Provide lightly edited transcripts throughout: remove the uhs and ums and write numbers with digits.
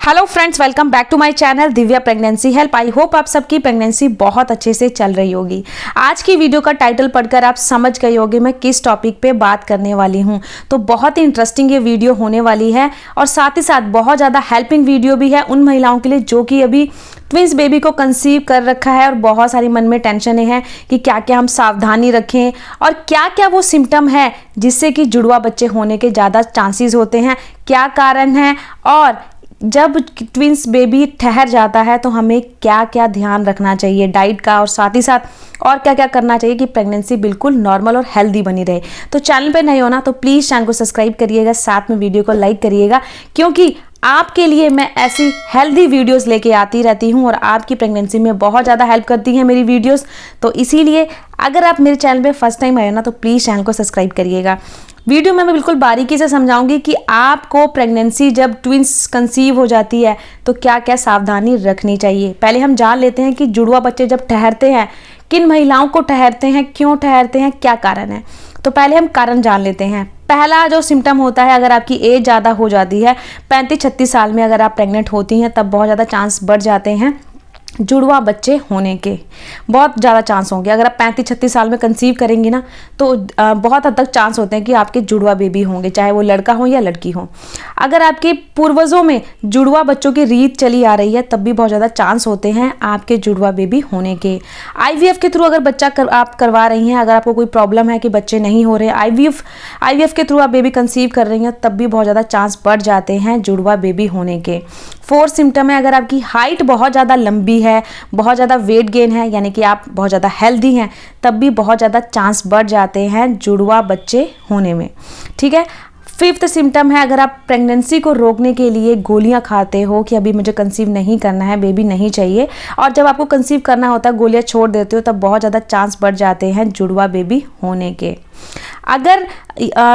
Hello friends, welcome back to my channel Divya pregnancy help. I hope आप सबकी pregnancy बहुत अच्छे से चल रही होगी। आज की वीडियो का टाइटल पढ़कर आप समझ गए होंगे मैं किस टॉपिक पे बात करने वाली हूँ। तो बहुत ही इंटरेस्टिंग ये वीडियो होने वाली है और साथ ही साथ बहुत ज़्यादा हेल्पिंग वीडियो भी है उन महिलाओं के लिए जो कि अभी ट्विंस बेबी को कंसीव कर रखा है और बहुत सारी मन में टेंशनें हैं कि क्या क्या हम सावधानी रखें और क्या क्या वो सिम्टम है जिससे कि जुड़वा बच्चे होने के ज़्यादा चांसेस होते हैं, क्या कारण है और जब ट्विंस बेबी ठहर जाता है तो हमें क्या क्या ध्यान रखना चाहिए डाइट का और साथ ही साथ और क्या क्या करना चाहिए कि प्रेगनेंसी बिल्कुल नॉर्मल और हेल्दी बनी रहे। तो चैनल पे नए हो ना तो प्लीज़ चैनल को सब्सक्राइब करिएगा, साथ में वीडियो को लाइक करिएगा क्योंकि आपके लिए मैं ऐसी हेल्दी वीडियोस लेके आती रहती हूँ और आपकी प्रेगनेंसी में बहुत ज़्यादा हेल्प करती हैं मेरी वीडियोस। तो इसीलिए अगर आप मेरे चैनल पे फर्स्ट टाइम आए हो ना तो प्लीज़ चैनल को सब्सक्राइब करिएगा। वीडियो में मैं बिल्कुल बारीकी से समझाऊंगी कि आपको प्रेगनेंसी जब ट्विंस कंसीव हो जाती है तो क्या क्या सावधानी रखनी चाहिए। पहले हम जान लेते हैं कि जुड़वा बच्चे जब ठहरते हैं किन महिलाओं को ठहरते हैं, क्यों ठहरते हैं, क्या कारण है। तो पहले हम कारण जान लेते हैं। पहला जो सिम्टम होता है, अगर आपकी एज ज़्यादा हो जाती है 35-36 साल में अगर आप प्रेग्नेंट होती हैं तब बहुत ज़्यादा चांस बढ़ जाते हैं जुड़वा बच्चे होने के, बहुत ज़्यादा चांस होंगे। अगर आप 35-36 साल में कंसीव करेंगी ना तो बहुत हद तक चांस होते हैं कि आपके जुड़वा बेबी होंगे, चाहे वो लड़का हो या लड़की हो। अगर आपके पूर्वजों में जुड़वा बच्चों की रीत चली आ रही है तब भी बहुत ज़्यादा चांस होते हैं आपके जुड़वा बेबी होने के। IVF के थ्रू अगर बच्चा आप करवा रही हैं, अगर आपको कोई प्रॉब्लम है कि बच्चे नहीं हो रहे, IVF के थ्रू आप बेबी कंसीव कर रही हैं तब भी बहुत ज़्यादा चांस बढ़ जाते हैं जुड़वा बेबी होने के। फोर्थ सिम्टम है, अगर आपकी हाइट बहुत ज़्यादा लंबी है, बहुत ज़्यादा वेट गेन है, यानी कि आप बहुत ज़्यादा हेल्दी हैं, तब भी बहुत ज़्यादा चांस बढ़ जाते हैं जुड़वा बच्चे होने में। ठीक है। फिफ्थ सिम्टम है, अगर आप प्रेगनेंसी को रोकने के लिए गोलियां खाते हो कि अभी मुझे कंसीव नहीं करना है, बेबी नहीं चाहिए, और जब आपको कंसीव करना होता है गोलियां छोड़ देते हो तब बहुत ज़्यादा चांस बढ़ जाते हैं जुड़वा बेबी होने के। अगर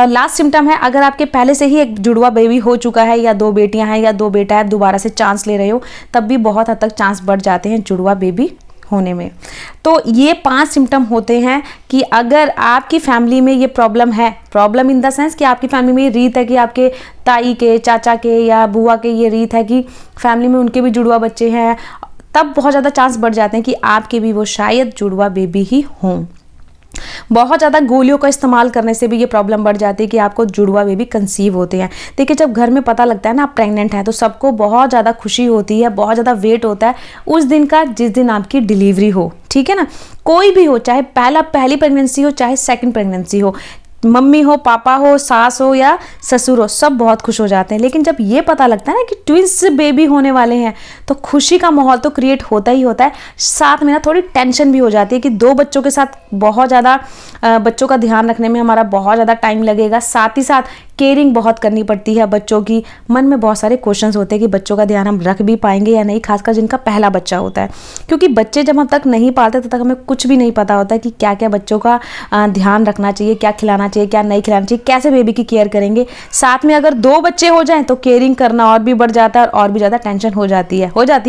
लास्ट सिम्टम है, अगर आपके पहले से ही एक जुड़वा बेबी हो चुका है या 2 बेटियां हैं या 2 बेटा है, दोबारा से चांस ले रहे हो तब भी बहुत हद तक चांस बढ़ जाते हैं जुड़वा बेबी होने में। तो ये 5 सिम्टम होते हैं कि अगर आपकी फैमिली में ये प्रॉब्लम है, प्रॉब्लम इन द सेंस कि आपकी फैमिली में ये रीत है कि आपके ताई के, चाचा के या बुआ के ये रीत है कि फैमिली में उनके भी जुड़वा बच्चे हैं, तब बहुत ज़्यादा चांस बढ़ जाते हैं कि आपके भी वो शायद जुड़वा बेबी ही हों। बहुत ज़्यादा गोलियों का इस्तेमाल करने से भी ये प्रॉब्लम बढ़ जाती है कि आपको जुड़वा बेबी कंसीव होते हैं। देखिए, जब घर में पता लगता है ना आप प्रेग्नेंट हैं तो सबको बहुत ज़्यादा खुशी होती है, बहुत ज़्यादा वेट होता है उस दिन का जिस दिन आपकी डिलीवरी हो। ठीक है ना, कोई भी हो, चाहे पहली प्रेगनेंसी हो चाहे सेकंड प्रेगनेंसी हो, मम्मी हो, पापा हो, सास हो या ससुर हो, सब बहुत खुश हो जाते हैं। लेकिन जब ये पता लगता है ना कि ट्विंस बेबी होने वाले हैं तो खुशी का माहौल तो क्रिएट होता ही होता है, साथ में ना थोड़ी टेंशन भी हो जाती है कि 2 बच्चों के साथ बहुत ज़्यादा बच्चों का ध्यान रखने में हमारा बहुत ज़्यादा टाइम लगेगा, साथ ही साथ केयरिंग बहुत करनी पड़ती है बच्चों की। मन में बहुत सारे क्वेश्चंस होते हैं कि बच्चों का ध्यान हम रख भी पाएंगे या नहीं, खासकर जिनका पहला बच्चा होता है, क्योंकि बच्चे जब हम तक नहीं पालते तब तक हमें कुछ भी नहीं पता होता है कि क्या क्या बच्चों का ध्यान रखना चाहिए, क्या खिलाना चाहिए, क्या नहीं खिलाना चाहिए, कैसे बेबी की केयर करेंगे। साथ में अगर 2 बच्चे हो जाएं तो केयरिंग करना और भी बढ़ जाता है और भी ज़्यादा टेंशन हो जाती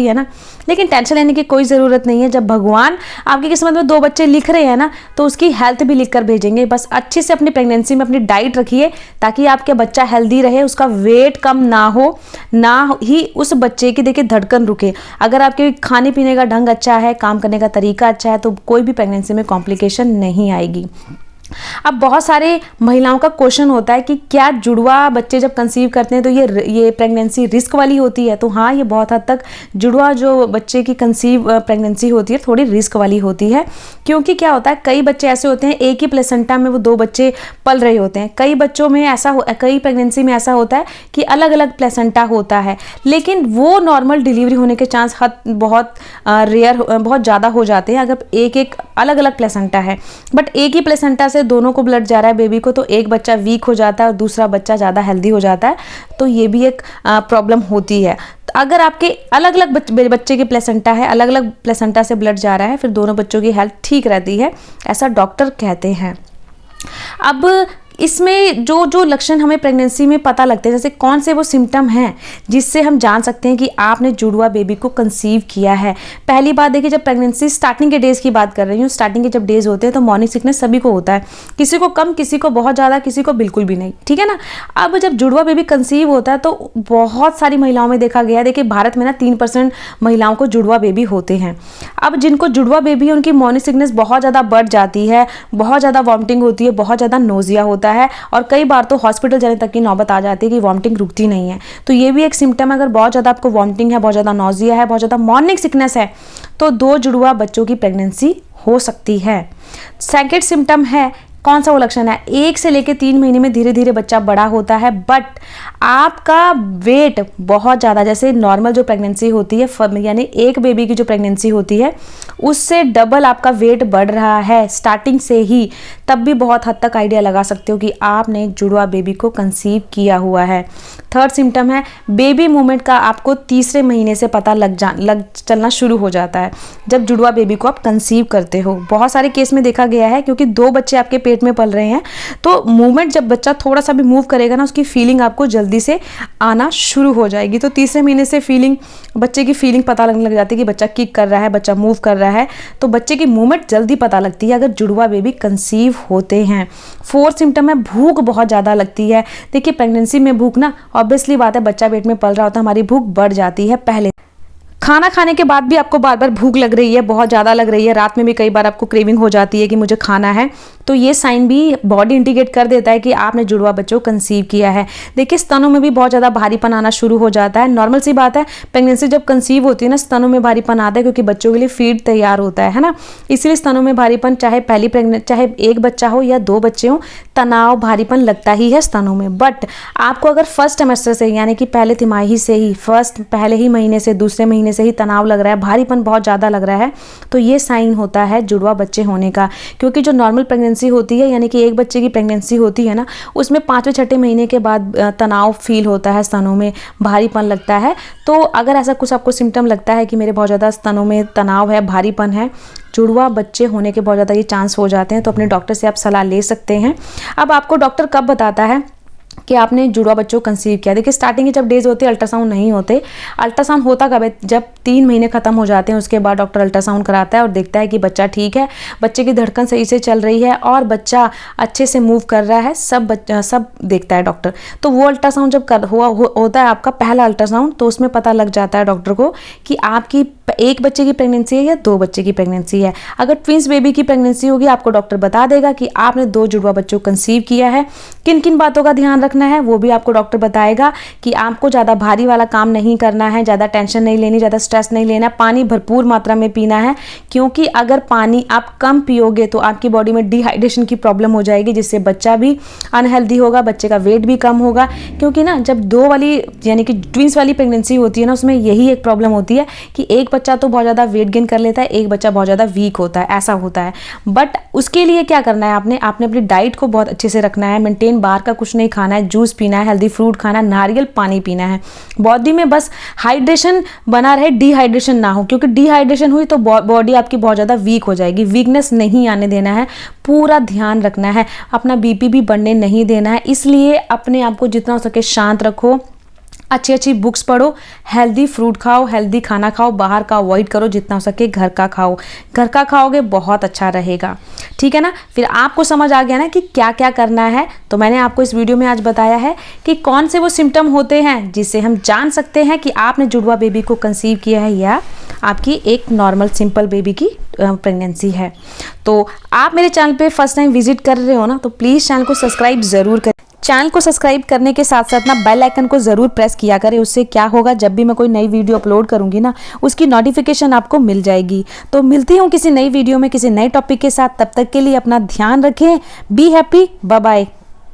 है ना। लेकिन टेंशन लेने की कोई ज़रूरत नहीं है। जब भगवान आपकी किस्मत में 2 बच्चे लिख रहे हैं ना तो उसकी हेल्थ भी लिख कर भेजेंगे। बस अच्छे से अपनी प्रेगनेंसी में अपनी डाइट रखिए ताकि आपके बच्चा हेल्दी रहे, उसका वेट कम ना हो, ना ही उस बच्चे की देखिए धड़कन रुके। अगर आपके खाने पीने का ढंग अच्छा है, काम करने का तरीका अच्छा है तो कोई भी प्रेगनेंसी में कॉम्प्लिकेशन नहीं आएगी। अब बहुत सारे महिलाओं का क्वेश्चन होता है कि क्या जुड़वा बच्चे जब कंसीव करते हैं तो ये प्रेगनेंसी रिस्क वाली होती है। तो हाँ, ये बहुत हद तक जुड़वा जो बच्चे की कंसीव प्रेगनेंसी होती है थोड़ी रिस्क वाली होती है, क्योंकि क्या होता है कई बच्चे ऐसे होते हैं एक ही प्लेसेंटा में वो 2 बच्चे पल रहे होते हैं। कई बच्चों में कई प्रेगनेंसी में ऐसा होता है कि अलग अलग प्लेसेंटा होता है, लेकिन वो नॉर्मल डिलीवरी होने के चांस बहुत बहुत ज़्यादा हो जाते हैं अगर एक अलग अलग प्लेसेंटा है। बट एक ही प्लेसेंटा से दोनों को ब्लड जा रहा है बेबी को तो एक बच्चा वीक हो जाता है और दूसरा बच्चा ज़्यादा हेल्दी हो जाता है, तो ये भी एक प्रॉब्लम होती है। तो अगर आपके अलग अलग बच्चे के प्लेसेंटा है, अलग अलग प्लेसेंटा से ब्लड जा रहा है, फिर दोनों बच्चों की हेल्थ ठीक रहती है, ऐसा डॉक्टर कहते हैं। अब इसमें जो जो लक्षण हमें प्रेगनेंसी में पता लगते हैं, जैसे कौन से वो सिम्टम हैं जिससे हम जान सकते हैं कि आपने जुड़वा बेबी को कंसीव किया है। पहली बात देखिए, जब प्रेगनेंसी स्टार्टिंग के डेज की बात कर रही हूँ, स्टार्टिंग के जब डेज होते हैं तो मॉर्निंग सिकनेस सभी को होता है, किसी को कम, किसी को बहुत ज़्यादा, किसी को बिल्कुल भी नहीं, ठीक है ना। अब जब जुड़वा बेबी कंसीव होता है तो बहुत सारी महिलाओं में देखा गया है, देखिए भारत में ना 3% महिलाओं को जुड़वा बेबी होते हैं। अब जिनको जुड़वा बेबी है उनकी मॉर्निंग सिकनेस बहुत ज़्यादा बढ़ जाती है, बहुत ज़्यादा वॉमिटिंग होती है, बहुत ज़्यादा नोजिया होता है और कई बार तो हॉस्पिटल जाने तक की नौबत आ जाती है कि वॉमिटिंग रुकती नहीं है। तो ये भी एक सिम्टम है, अगर बहुत ज़्यादा आपको वॉमिटिंग है, बहुत ज़्यादा नोजिया है, बहुत ज़्यादा मॉर्निंग सिकनेस है, तो 2 जुड़वा बच्चों की प्रेगनेंसी हो सकती है। सेकेंड सिम्टम है, कौन सा वो लक्षण है, 1 से लेकर 3 महीने में धीरे धीरे बच्चा बड़ा होता है, बट आपका वेट बहुत ज़्यादा, जैसे नॉर्मल जो प्रेगनेंसी होती है, यानी एक बेबी की जो प्रेगनेंसी होती है उससे डबल आपका वेट बढ़ रहा है स्टार्टिंग से ही, तब भी बहुत हद तक आइडिया लगा सकते हो कि आपने जुड़वा बेबी को कंसीव किया हुआ है। थर्ड सिम्टम है, बेबी मूवमेंट का आपको तीसरे महीने से पता लग चलना शुरू हो जाता है जब जुड़वा बेबी को आप कंसीव करते हो। बहुत सारे केस में देखा गया है, क्योंकि 2 बच्चे आपके पेट में पल रहे हैं, तो मूवमेंट जब बच्चा थोड़ा सा भी मूव करेगा ना, उसकी फीलिंग आपको जल्दी से आना शुरू हो जाएगी। तो तीसरे महीने से बच्चे की फीलिंग पता लगने लग जाती है कि बच्चा किक कर रहा है, बच्चा मूव कर रहा है, तो बच्चे की मूवमेंट जल्दी पता लगती है अगर जुड़वा बेबी कंसीव होते हैं। फोर्थ सिम्टम है, भूख बहुत ज़्यादा लगती है। देखिए प्रेगनेंसी में भूख ना, ऑब्वियसली बात है, बच्चा पेट में पल रहा होता है, हमारी भूख बढ़ जाती है। पहले खाना खाने के बाद भी आपको बार बार भूख लग रही है, बहुत ज़्यादा लग रही है, रात में भी कई बार आपको क्रेविंग हो जाती है कि मुझे खाना है, तो ये साइन भी बॉडी इंडिकेट कर देता है कि आपने जुड़वा बच्चों को कंसीव किया है। देखिए स्तनों में भी बहुत ज़्यादा भारीपन आना शुरू हो जाता है, नॉर्मल सी बात है, प्रेगनेंसी जब कंसीव होती है ना, स्तनों में भारीपन आता है, क्योंकि बच्चों के लिए फीड तैयार होता है ना, इसलिए स्तनों में भारीपन, चाहे एक बच्चा हो या 2 बच्चे हो, तनाव भारीपन लगता ही है स्तनों में। बट आपको अगर फर्स्ट सेमेस्टर से, यानी कि पहले तिमाही से ही, पहले ही महीने से, दूसरे महीने से ही तनाव लग रहा है, भारीपन बहुत ज़्यादा लग रहा है, तो ये साइन होता है जुड़वा बच्चे होने का। क्योंकि जो नॉर्मल प्रेगनेंसी होती है, यानी कि एक बच्चे की प्रेगनेंसी होती है ना, उसमें 5वें-6ठे महीने के बाद तनाव फील होता है, स्तनों में भारीपन लगता है। तो अगर ऐसा कुछ आपको सिम्टम लगता है कि मेरे बहुत ज़्यादा स्तनों में तनाव है, भारीपन है, जुड़वा बच्चे होने के बहुत ज़्यादा ये चांस हो जाते हैं, तो अपने डॉक्टर से आप सलाह ले सकते हैं। अब आपको डॉक्टर कब बताता है कि आपने जुड़वा बच्चों को कंसीव किया? देखिए स्टार्टिंग के जब डेज होते हैं अल्ट्रासाउंड नहीं होते। अल्ट्रासाउंड होता कब है? जब 3 महीने खत्म हो जाते हैं, उसके बाद डॉक्टर अल्ट्रासाउंड कराता है और देखता है कि बच्चा ठीक है, बच्चे की धड़कन सही से चल रही है और बच्चा अच्छे से मूव कर रहा है, सब देखता है डॉक्टर। तो वो अल्ट्रासाउंड जब होता है आपका पहला अल्ट्रासाउंड, तो उसमें पता लग जाता है डॉक्टर को कि आपकी 1 बच्चे की प्रेगनेंसी है या 2 बच्चे की प्रेगनेंसी है। अगर ट्विंस बेबी की प्रेगनेंसी होगी, आपको डॉक्टर बता देगा कि आपने 2 जुड़वा बच्चों को कंसीव किया है। किन किन बातों का ध्यान रखना है वो भी आपको डॉक्टर बताएगा कि आपको ज़्यादा भारी वाला काम नहीं करना है, ज़्यादा टेंशन नहीं लेनी, ज़्यादा स्ट्रेस नहीं लेना, पानी भरपूर मात्रा में पीना है, क्योंकि अगर पानी आप कम पियोगे तो आपकी बॉडी में डिहाइड्रेशन की प्रॉब्लम हो जाएगी, जिससे बच्चा भी अनहेल्दी होगा, बच्चे का वेट भी कम होगा। क्योंकि ना जब 2 वाली यानी कि ट्विंस वाली प्रेगनेंसी होती है ना, उसमें यही एक प्रॉब्लम होती है कि एक बच्चा तो बहुत ज़्यादा वेट गेन कर लेता है, एक बच्चा बहुत ज़्यादा वीक होता है, ऐसा होता है। बट उसके लिए क्या करना है, आपने अपनी डाइट को बहुत अच्छे से रखना है, मेंटेन, बाहर का कुछ नहीं खाना है, जूस पीना है, हेल्दी फ्रूट खाना, नारियल पानी पीना है। बॉडी में बस हाइड्रेशन बना रहे, डिहाइड्रेशन ना हो, क्योंकि डिहाइड्रेशन हुई तो बॉडी आपकी बहुत ज़्यादा वीक हो जाएगी। वीकनेस नहीं आने देना है, पूरा ध्यान रखना है, अपना बीपी भी बढ़ने नहीं देना है। इसलिए अपने आप को जितना हो सके शांत रखो, अच्छी अच्छी बुक्स पढ़ो, हेल्दी फ्रूट खाओ, हेल्दी खाना खाओ, बाहर का अवॉइड करो, जितना हो सके घर का खाओ। घर का खाओगे बहुत अच्छा रहेगा, ठीक है ना। फिर आपको समझ आ गया ना कि क्या क्या करना है। तो मैंने आपको इस वीडियो में आज बताया है कि कौन से वो सिम्टम होते हैं जिससे हम जान सकते हैं कि आपने जुड़वा बेबी को कंसीव किया है या आपकी एक नॉर्मल सिंपल बेबी की प्रेगनेंसी है। तो आप मेरे चैनल पे फर्स्ट टाइम विजिट कर रहे हो ना, तो प्लीज़ चैनल को सब्सक्राइब ज़रूर करें। चैनल को सब्सक्राइब करने के साथ साथ ना बेल आइकन को ज़रूर प्रेस किया करें। उससे क्या होगा, जब भी मैं कोई नई वीडियो अपलोड करूंगी ना, उसकी नोटिफिकेशन आपको मिल जाएगी। तो मिलती हूँ किसी नई वीडियो में किसी नए टॉपिक के साथ। तब तक के लिए अपना ध्यान रखें। Be happy, bye bye.